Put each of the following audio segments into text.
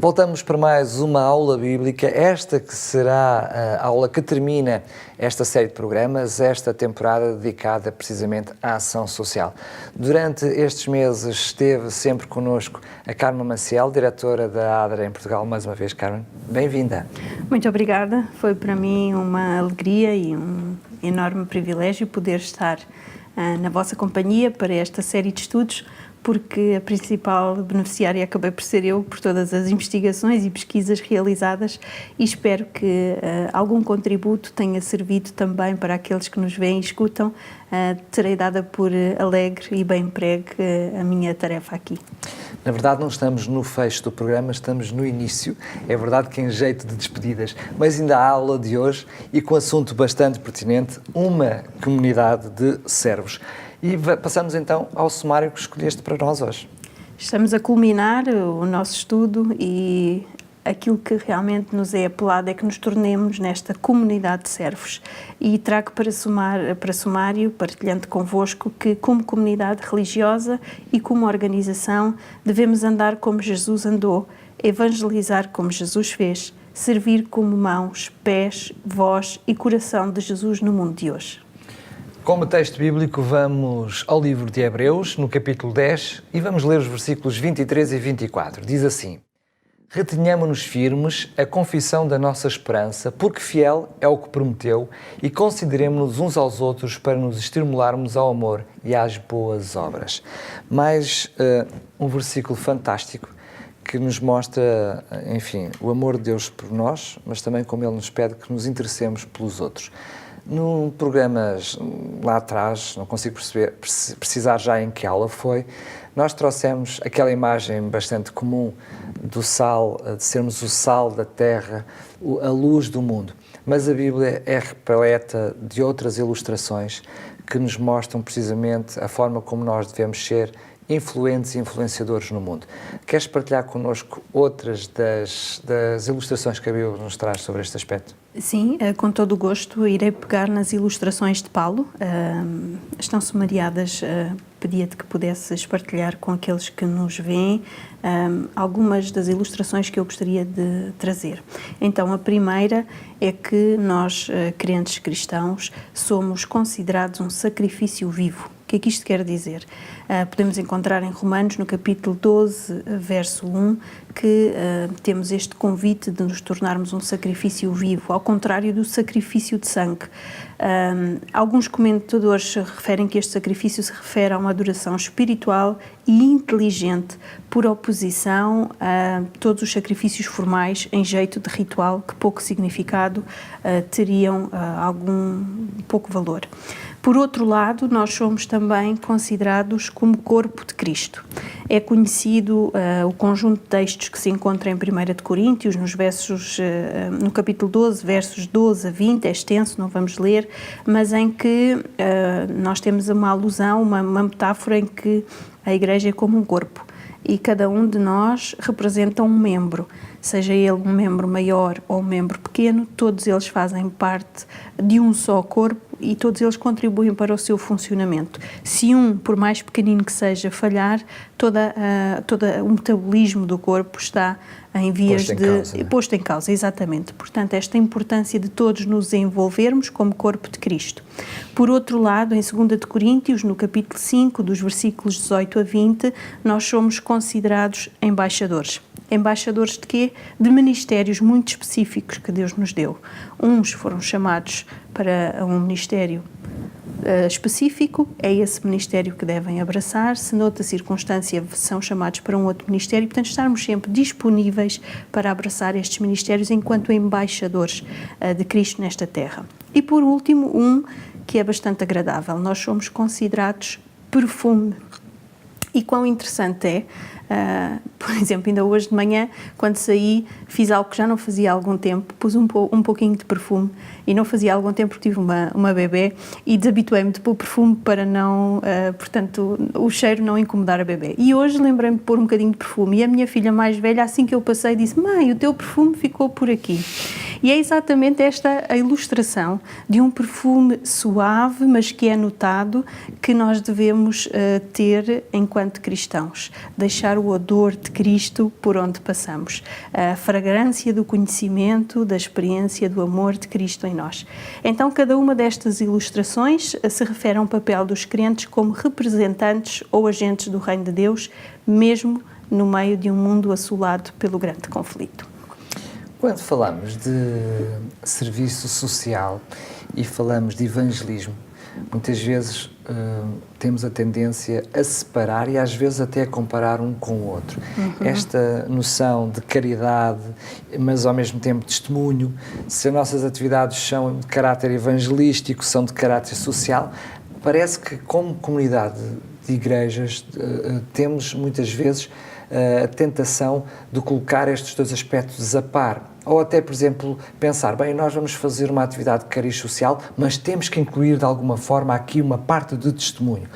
Voltamos para mais uma aula bíblica, esta que será a aula que termina esta série de programas, esta temporada dedicada precisamente à ação social. Durante estes meses esteve sempre connosco a Carmen Maciel, diretora da ADRA em Portugal. Mais uma vez, Carmen, bem-vinda. Muito obrigada, foi para mim uma alegria e um enorme privilégio poder estar na vossa companhia para esta série de estudos, porque a principal beneficiária acabei por ser eu, por todas as investigações e pesquisas realizadas, e espero que algum contributo tenha servido também para aqueles que nos veem e escutam. Terei dada por alegre e bem empregue a minha tarefa aqui. Na verdade, não estamos no fecho do programa, estamos no início. É verdade que em jeito de despedidas, mas ainda há a aula de hoje e com um assunto bastante pertinente, uma comunidade de servos. E passamos então ao sumário que escolheste para nós hoje. Estamos a culminar o nosso estudo e aquilo que realmente nos é apelado é que nos tornemos nesta comunidade de servos. E trago para sumário, partilhando convosco, que como comunidade religiosa e como organização devemos andar como Jesus andou, evangelizar como Jesus fez, servir como mãos, pés, voz e coração de Jesus no mundo de hoje. Como texto bíblico, vamos ao livro de Hebreus, no capítulo 10, e vamos ler os versículos 23 e 24. Diz assim: Retenhamo-nos firmes a confissão da nossa esperança, porque fiel é o que prometeu, e consideremo-nos uns aos outros para nos estimularmos ao amor e às boas obras. Mais um versículo fantástico que nos mostra, enfim, o amor de Deus por nós, mas também como Ele nos pede que nos interessemos pelos outros. Num programa lá atrás, não consigo precisar já em que aula foi, nós trouxemos aquela imagem bastante comum do sal, de sermos o sal da terra, a luz do mundo. Mas a Bíblia é repleta de outras ilustrações que nos mostram precisamente a forma como nós devemos ser influentes e influenciadores no mundo. Queres partilhar connosco outras das ilustrações que a Bíblia nos traz sobre este aspecto? Sim, com todo o gosto irei pegar nas ilustrações de Paulo. Estão sumariadas, pedia-te que pudesses partilhar com aqueles que nos veem algumas das ilustrações que eu gostaria de trazer. Então, a primeira é que nós, crentes cristãos, somos considerados um sacrifício vivo. O que é que isto quer dizer? Podemos encontrar em Romanos, no capítulo 12, verso 1, que temos este convite de nos tornarmos um sacrifício vivo, ao contrário do sacrifício de sangue. Alguns comentadores referem que este sacrifício se refere a uma adoração espiritual e inteligente, por oposição a todos os sacrifícios formais em jeito de ritual, que pouco significado teriam, algum pouco valor. Por outro lado, nós somos também considerados como corpo de Cristo. É conhecido o conjunto de textos que se encontra em 1 de Coríntios, no capítulo 12, versos 12 a 20, é extenso, não vamos ler, mas em que nós temos uma alusão, uma metáfora em que a Igreja é como um corpo e cada um de nós representa um membro, seja ele um membro maior ou um membro pequeno, todos eles fazem parte de um só corpo e todos eles contribuem para o seu funcionamento. Se um, por mais pequenino que seja, falhar, todo o metabolismo do corpo está em vias posto em causa, exatamente. Portanto, esta importância de todos nos envolvermos como corpo de Cristo. Por outro lado, em 2 de Coríntios, no capítulo 5, dos versículos 18 a 20, nós somos considerados embaixadores. Embaixadores de quê? De ministérios muito específicos que Deus nos deu. Uns foram chamados para um ministério específico, é esse ministério que devem abraçar, se noutra circunstância são chamados para um outro ministério, portanto estarmos sempre disponíveis para abraçar estes ministérios enquanto embaixadores de Cristo nesta terra. E por último, um que é bastante agradável, nós somos considerados perfume. E quão interessante é, por exemplo, ainda hoje de manhã, quando saí, fiz algo que já não fazia há algum tempo, pus um pouquinho de perfume, e não fazia há algum tempo porque tive uma bebê, e desabituei-me de pôr perfume para não, portanto, o cheiro não incomodar a bebê. E hoje lembrei-me de pôr um bocadinho de perfume, e a minha filha mais velha, assim que eu passei, disse: mãe, o teu perfume ficou por aqui. E é exatamente esta a ilustração de um perfume suave, mas que é notado, que nós devemos ter enquanto cristãos. Deixar o odor de Cristo por onde passamos, a fragrância do conhecimento, da experiência do amor de Cristo em nós. Então, cada uma destas ilustrações se refere a um papel dos crentes como representantes ou agentes do reino de Deus, mesmo no meio de um mundo assolado pelo grande conflito. Quando falamos de serviço social e falamos de evangelismo, muitas vezes temos a tendência a separar e às vezes até a comparar um com o outro. Esta noção de caridade, mas ao mesmo tempo testemunho, se as nossas atividades são de caráter evangelístico, são de caráter social, parece que como comunidade de igrejas temos muitas vezes a tentação de colocar estes dois aspectos a par. Ou até, por exemplo, pensar, bem, nós vamos fazer uma atividade de cariz social, mas temos que incluir de alguma forma aqui uma parte de testemunho.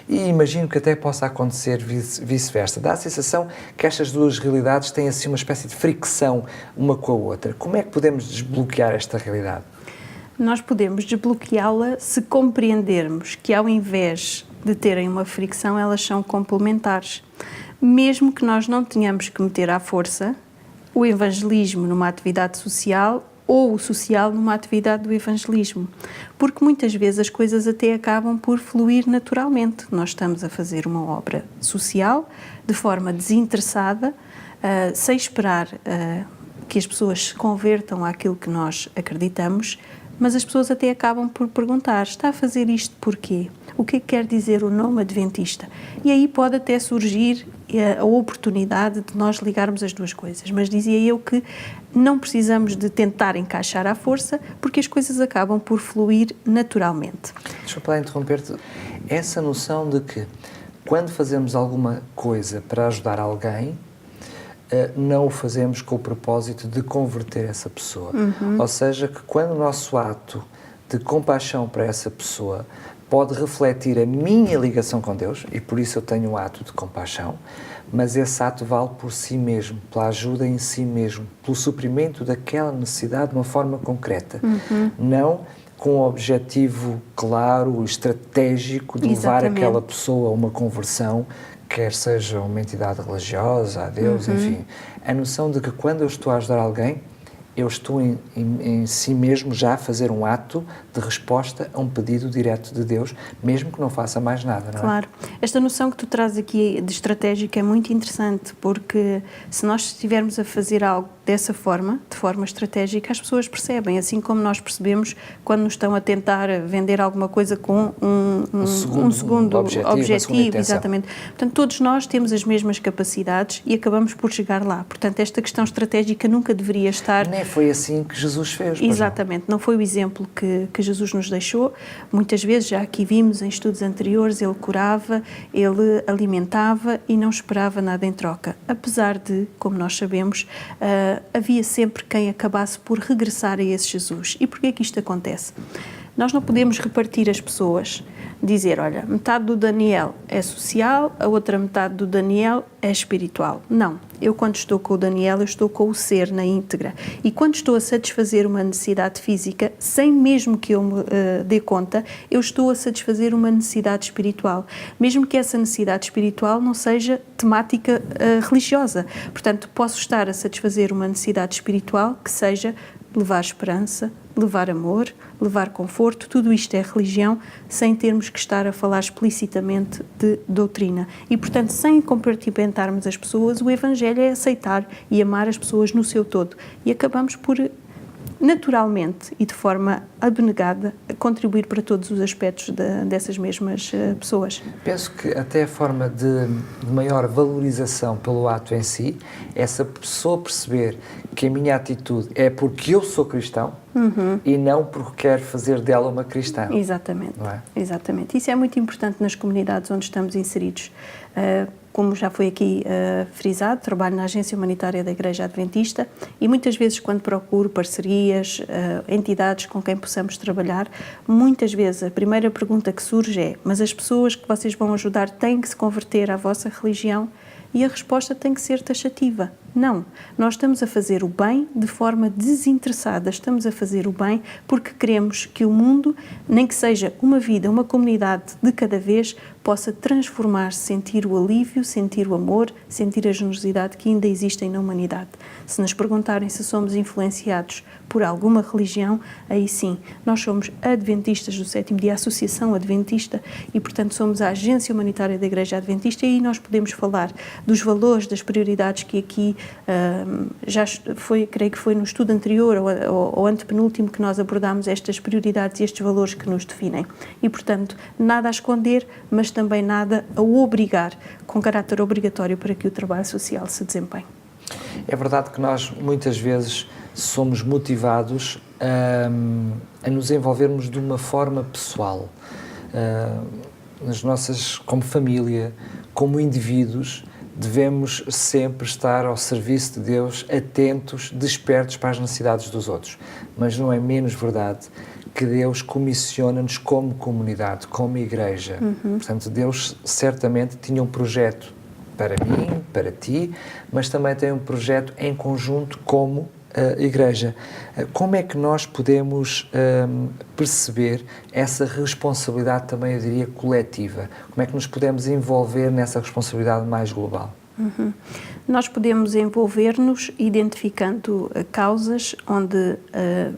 E imagino que até possa acontecer vice-versa. Dá a sensação que estas duas realidades têm assim uma espécie de fricção uma com a outra. Como é que podemos desbloquear esta realidade? Nós podemos desbloqueá-la se compreendermos que, ao invés de terem uma fricção, elas são complementares. Mesmo que nós não tenhamos que meter à força o evangelismo numa atividade social ou o social numa atividade do evangelismo. Porque muitas vezes as coisas até acabam por fluir naturalmente. Nós estamos a fazer uma obra social de forma desinteressada, sem esperar que as pessoas se convertam àquilo que nós acreditamos, mas as pessoas até acabam por perguntar, está a fazer isto porquê? O que é que quer dizer o nome adventista? E aí pode até surgir a oportunidade de nós ligarmos as duas coisas. Mas dizia eu que não precisamos de tentar encaixar à força, porque as coisas acabam por fluir naturalmente. Deixa eu lá interromper-te. Essa noção de que quando fazemos alguma coisa para ajudar alguém, não o fazemos com o propósito de converter essa pessoa. Ou seja, que quando o nosso ato de compaixão para essa pessoa pode refletir a minha ligação com Deus, e por isso eu tenho um ato de compaixão, mas esse ato vale por si mesmo, pela ajuda em si mesmo, pelo suprimento daquela necessidade de uma forma concreta. Não com o objetivo claro, estratégico de levar aquela pessoa a uma conversão, quer seja uma entidade religiosa, a Deus, enfim. A noção de que quando eu estou a ajudar alguém, eu estou em si mesmo já a fazer um ato de resposta a um pedido direto de Deus, mesmo que não faça mais nada, não é? Claro. Esta noção que tu trazes aqui de estratégica é muito interessante, porque se nós estivermos a fazer algo dessa forma, de forma estratégica, as pessoas percebem, assim como nós percebemos quando nos estão a tentar vender alguma coisa com um segundo objetivo, exatamente. Portanto, todos nós temos as mesmas capacidades e acabamos por chegar lá. Portanto, esta questão estratégica nunca deveria estar... Nem foi assim que Jesus fez. Exatamente, não foi o exemplo que Jesus nos deixou. Muitas vezes, já aqui vimos em estudos anteriores, ele curava, ele alimentava e não esperava nada em troca. Apesar de, como nós sabemos, havia sempre quem acabasse por regressar a esse Jesus. E porquê que isto acontece? Nós não podemos repartir as pessoas, dizer, olha, metade do Daniel é social, a outra metade do Daniel é espiritual. Não, eu quando estou com o Daniel, eu estou com o ser na íntegra. E quando estou a satisfazer uma necessidade física, sem mesmo que eu me dê conta, eu estou a satisfazer uma necessidade espiritual. Mesmo que essa necessidade espiritual não seja temática religiosa. Portanto, posso estar a satisfazer uma necessidade espiritual que seja levar esperança, levar amor, levar conforto, tudo isto é religião, sem termos que estar a falar explicitamente de doutrina. E, portanto, sem compartimentarmos as pessoas, o Evangelho é aceitar e amar as pessoas no seu todo. E acabamos por, naturalmente e de forma abnegada, contribuir para todos os aspectos dessas mesmas pessoas. Penso que até a forma de maior valorização pelo ato em si, essa pessoa perceber que a minha atitude é porque eu sou cristão e não porque quero fazer dela uma cristã. Exatamente, não é? Exatamente. Isso é muito importante nas comunidades onde estamos inseridos. Como já foi aqui frisado, trabalho na Agência Humanitária da Igreja Adventista e muitas vezes quando procuro parcerias, entidades com quem possamos trabalhar, muitas vezes a primeira pergunta que surge é: mas as pessoas que vocês vão ajudar têm que se converter à vossa religião? E a resposta tem que ser taxativa. Não. Nós estamos a fazer o bem de forma desinteressada. Estamos a fazer o bem porque queremos que o mundo, nem que seja uma vida, uma comunidade de cada vez, possa transformar-se, sentir o alívio, sentir o amor, sentir a generosidade que ainda existem na humanidade. Se nos perguntarem se somos influenciados por alguma religião, aí sim, nós somos adventistas do sétimo dia, a Associação Adventista, e portanto somos a agência humanitária da Igreja Adventista, e aí nós podemos falar dos valores, das prioridades que aqui já foi, creio que foi no estudo anterior ou antepenúltimo que nós abordámos estas prioridades e estes valores que nos definem. E portanto, nada a esconder, mas também nada a obrigar, com caráter obrigatório para que o trabalho social se desempenhe. É verdade que nós muitas vezes somos motivados a nos envolvermos de uma forma pessoal, nas nossas, como família, como indivíduos, devemos sempre estar ao serviço de Deus, atentos, despertos para as necessidades dos outros. Mas não é menos verdade que Deus comissiona-nos como comunidade, como igreja. Portanto, Deus certamente tinha um projeto para mim, para ti, mas também tem um projeto em conjunto como igreja. Como é que nós podemos perceber essa responsabilidade também, eu diria, coletiva? Como é que nos podemos envolver nessa responsabilidade mais global? Nós podemos envolver-nos identificando causas onde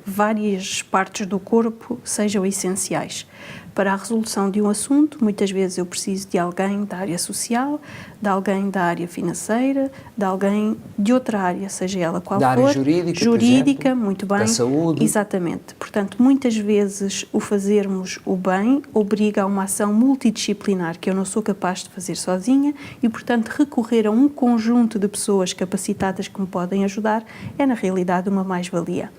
várias partes do corpo sejam essenciais. Para a resolução de um assunto, muitas vezes eu preciso de alguém da área social, de alguém da área financeira, de alguém de outra área, seja ela qual for. Da área jurídica, por exemplo, muito bem. Da saúde. Exatamente. Portanto, muitas vezes o fazermos o bem obriga a uma ação multidisciplinar que eu não sou capaz de fazer sozinha e, portanto, recorrer a um conjunto de pessoas capacitadas que me podem ajudar é, na realidade, uma mais-valia.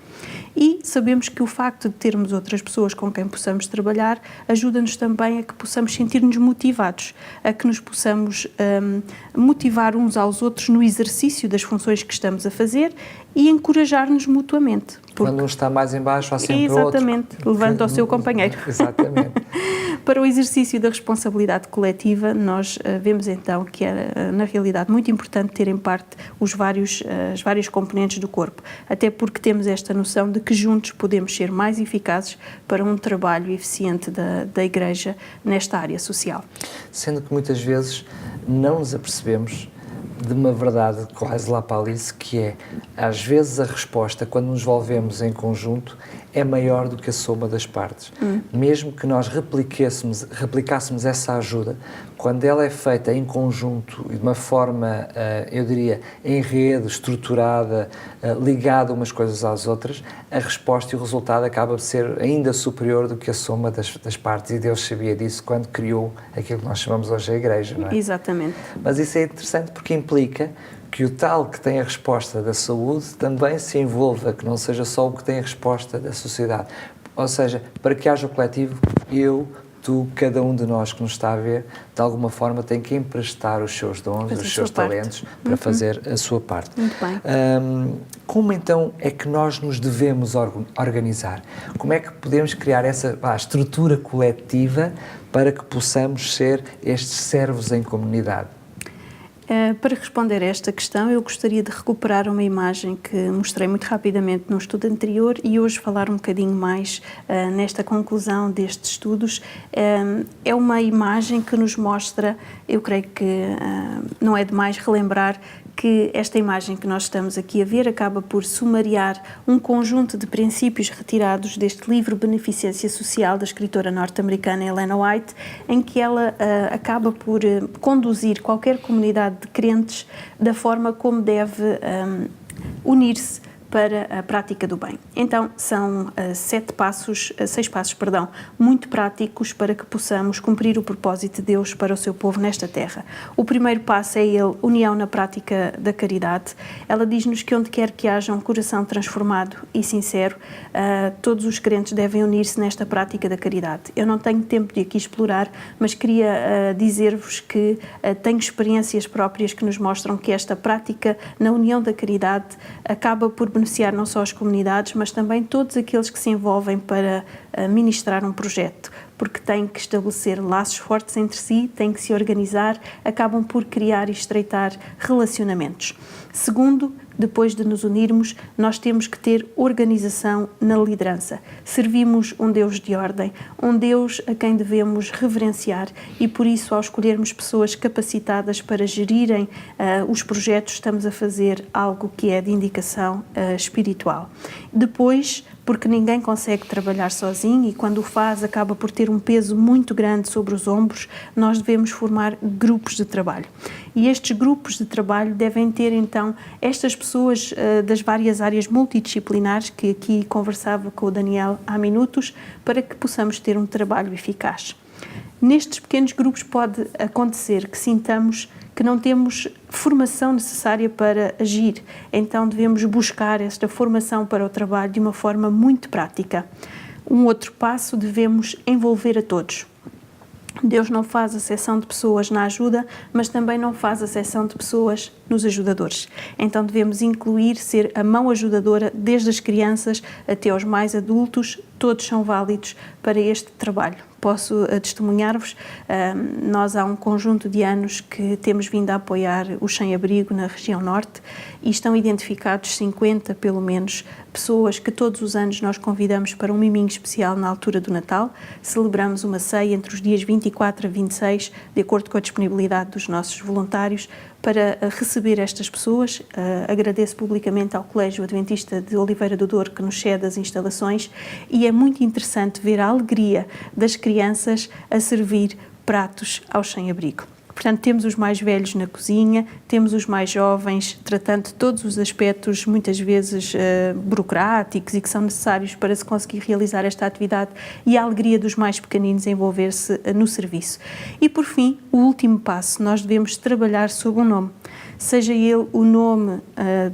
E sabemos que o facto de termos outras pessoas com quem possamos trabalhar ajuda-nos também a que possamos sentir-nos motivados, a que nos possamos motivar uns aos outros no exercício das funções que estamos a fazer e encorajar-nos mutuamente. Quando um está mais em baixo, há sempre outro. Exatamente, levanta o seu companheiro. Exatamente. Para o exercício da responsabilidade coletiva, nós vemos então que é, na realidade, muito importante ter em parte as várias componentes do corpo, até porque temos esta noção de que juntos podemos ser mais eficazes para um trabalho eficiente da Igreja nesta área social. Sendo que muitas vezes não nos apercebemos de uma verdade quase lá para Alice, que é, às vezes a resposta, quando nos envolvemos em conjunto, é maior do que a soma das partes. Mesmo que nós replicássemos essa ajuda, quando ela é feita em conjunto e de uma forma, eu diria, em rede, estruturada, ligada umas coisas às outras, a resposta e o resultado acaba de ser ainda superior do que a soma das partes. E Deus sabia disso quando criou aquilo que nós chamamos hoje a Igreja, não é? Exatamente. Mas isso é interessante porque implica que o tal que tem a resposta da saúde também se envolva, que não seja só o que tem a resposta da sociedade. Ou seja, para que haja o coletivo, eu, tu, cada um de nós que nos está a ver, de alguma forma tem que emprestar os seus dons, os seus talentos para fazer a sua parte. Muito bem. Como então é que nós nos devemos organizar? Como é que podemos criar essa estrutura coletiva para que possamos ser estes servos em comunidade? Para responder a esta questão, eu gostaria de recuperar uma imagem que mostrei muito rapidamente no estudo anterior e hoje falar um bocadinho mais nesta conclusão destes estudos. É uma imagem que nos mostra, eu creio que não é demais relembrar, que esta imagem que nós estamos aqui a ver acaba por sumariar um conjunto de princípios retirados deste livro Beneficência Social da escritora norte-americana Ellen White, em que ela acaba por conduzir qualquer comunidade de crentes da forma como deve unir-se para a prática do bem. Então, são 6 passos, muito práticos para que possamos cumprir o propósito de Deus para o seu povo nesta terra. O primeiro passo é união na prática da caridade. Ela diz-nos que onde quer que haja um coração transformado e sincero, todos os crentes devem unir-se nesta prática da caridade. Eu não tenho tempo de aqui explorar, mas queria dizer-vos que tenho experiências próprias que nos mostram que esta prática na união da caridade acaba por beneficiar não só as comunidades, mas também todos aqueles que se envolvem para ministrar um projeto, porque têm que estabelecer laços fortes entre si, têm que se organizar, acabam por criar e estreitar relacionamentos. Segundo, depois de nos unirmos, nós temos que ter organização na liderança. Servimos um Deus de ordem, um Deus a quem devemos reverenciar e, por isso, ao escolhermos pessoas capacitadas para gerirem os projetos, estamos a fazer algo que é de indicação espiritual. Depois, porque ninguém consegue trabalhar sozinho e quando o faz acaba por ter um peso muito grande sobre os ombros, nós devemos formar grupos de trabalho. E estes grupos de trabalho devem ter então estas pessoas das várias áreas multidisciplinares que aqui conversava com o Daniel há minutos, para que possamos ter um trabalho eficaz. Nestes pequenos grupos pode acontecer que sintamos que não temos formação necessária para agir, então devemos buscar esta formação para o trabalho de uma forma muito prática. Um outro passo, devemos envolver a todos. Deus não faz acepção de pessoas na ajuda, mas também não faz acepção de pessoas nos ajudadores. Então devemos incluir, ser a mão ajudadora desde as crianças até aos mais adultos, todos são válidos para este trabalho. Posso testemunhar-vos, nós há um conjunto de anos que temos vindo a apoiar o Sem-Abrigo na região norte e estão identificados 50, pelo menos, pessoas que todos os anos nós convidamos para um miminho especial na altura do Natal. Celebramos uma ceia entre os dias 24 a 26, de acordo com a disponibilidade dos nossos voluntários, para receber estas pessoas. Agradeço publicamente ao Colégio Adventista de Oliveira do Douro que nos cede as instalações e é muito interessante ver a alegria das crianças a servir pratos aos sem-abrigo. Portanto, temos os mais velhos na cozinha, temos os mais jovens tratando de todos os aspectos, muitas vezes burocráticos e que são necessários para se conseguir realizar esta atividade e a alegria dos mais pequeninos envolver-se no serviço. E, por fim, o último passo, nós devemos trabalhar sob um nome. Seja ele o nome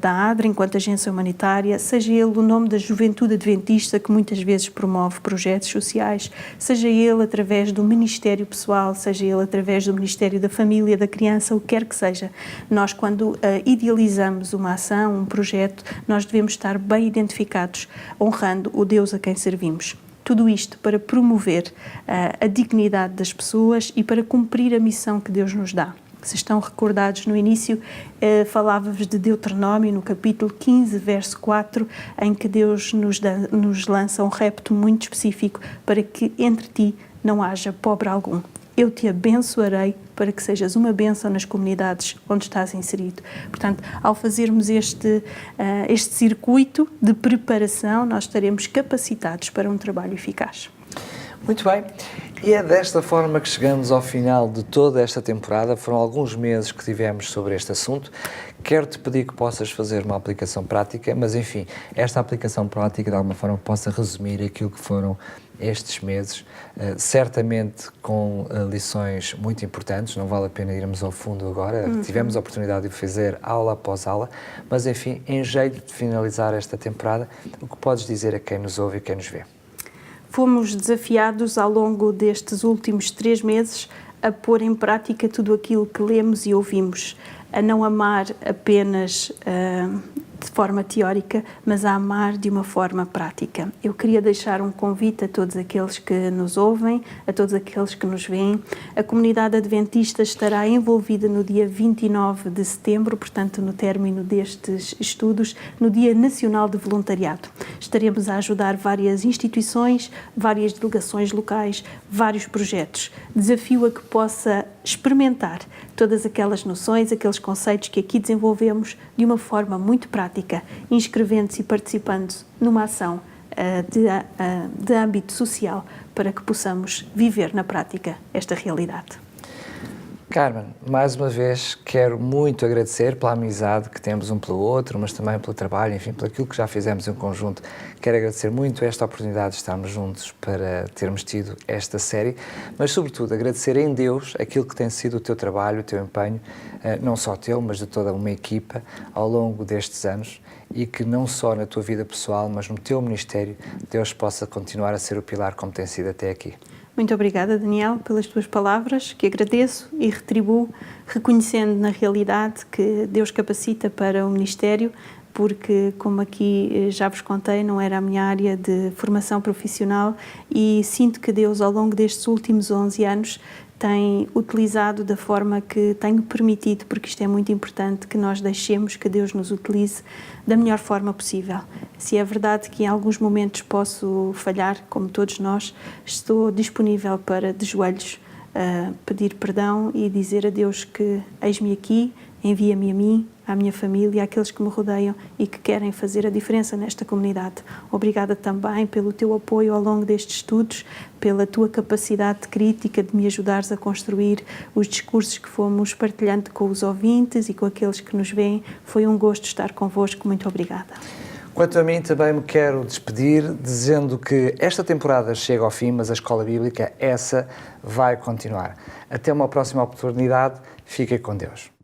da ADRA enquanto agência humanitária, seja ele o nome da Juventude Adventista que muitas vezes promove projetos sociais, seja ele através do Ministério Pessoal, seja ele através do Ministério da Família, da Criança, o que quer que seja. Nós, quando idealizamos uma ação, um projeto, nós devemos estar bem identificados, honrando o Deus a quem servimos. Tudo isto para promover a dignidade das pessoas e para cumprir a missão que Deus nos dá. Se estão recordados no início, falava-vos de Deuteronômio, no capítulo 15, verso 4, em que Deus nos lança um repto muito específico para que entre ti não haja pobre algum. Eu te abençoarei para que sejas uma bênção nas comunidades onde estás inserido. Portanto, ao fazermos este circuito de preparação, nós estaremos capacitados para um trabalho eficaz. Muito bem, e é desta forma que chegamos ao final de toda esta temporada. Foram alguns meses que tivemos sobre este assunto. Quero-te pedir que possas fazer uma aplicação prática, mas enfim, esta aplicação prática de alguma forma possa resumir aquilo que foram estes meses, certamente com lições muito importantes. Não vale a pena irmos ao fundo agora, tivemos a oportunidade de o fazer aula após aula, mas enfim, em jeito de finalizar esta temporada, o que podes dizer a quem nos ouve e quem nos vê? Fomos desafiados ao longo destes últimos 3 meses a pôr em prática tudo aquilo que lemos e ouvimos, a não amar apenas de forma teórica, mas a amar de uma forma prática. Eu queria deixar um convite a todos aqueles que nos ouvem, a todos aqueles que nos veem. A comunidade adventista estará envolvida no dia 29 de setembro, portanto, no término destes estudos, no Dia Nacional de Voluntariado. Estaremos a ajudar várias instituições, várias delegações locais, vários projetos. Desafio a que possa experimentar todas aquelas noções, aqueles conceitos que aqui desenvolvemos de uma forma muito prática, inscrevendo-se e participando numa ação de âmbito social para que possamos viver na prática esta realidade. Carmen, mais uma vez quero muito agradecer pela amizade que temos um pelo outro, mas também pelo trabalho, enfim, por aquilo que já fizemos em conjunto. Quero agradecer muito esta oportunidade de estarmos juntos para termos tido esta série, mas sobretudo agradecer em Deus aquilo que tem sido o teu trabalho, o teu empenho, não só teu, mas de toda uma equipa ao longo destes anos, e que não só na tua vida pessoal, mas no teu ministério, Deus possa continuar a ser o pilar como tem sido até aqui. Muito obrigada, Daniel, pelas tuas palavras, que agradeço e retribuo, reconhecendo na realidade que Deus capacita para o ministério porque, como aqui já vos contei, não era a minha área de formação profissional e sinto que Deus, ao longo destes últimos 11 anos, tem utilizado da forma que tenho permitido, porque isto é muito importante, que nós deixemos que Deus nos utilize da melhor forma possível. Se é verdade que em alguns momentos posso falhar, como todos nós, estou disponível para, de joelhos, pedir perdão e dizer a Deus que eis-me aqui, envia-me a mim, à minha família, àqueles que me rodeiam e que querem fazer a diferença nesta comunidade. Obrigada também pelo teu apoio ao longo destes estudos, pela tua capacidade crítica de me ajudares a construir os discursos que fomos partilhando com os ouvintes e com aqueles que nos veem. Foi um gosto estar convosco. Muito obrigada. Quanto a mim, também me quero despedir dizendo que esta temporada chega ao fim, mas a Escola Bíblica, essa vai continuar. Até uma próxima oportunidade. Fiquem com Deus.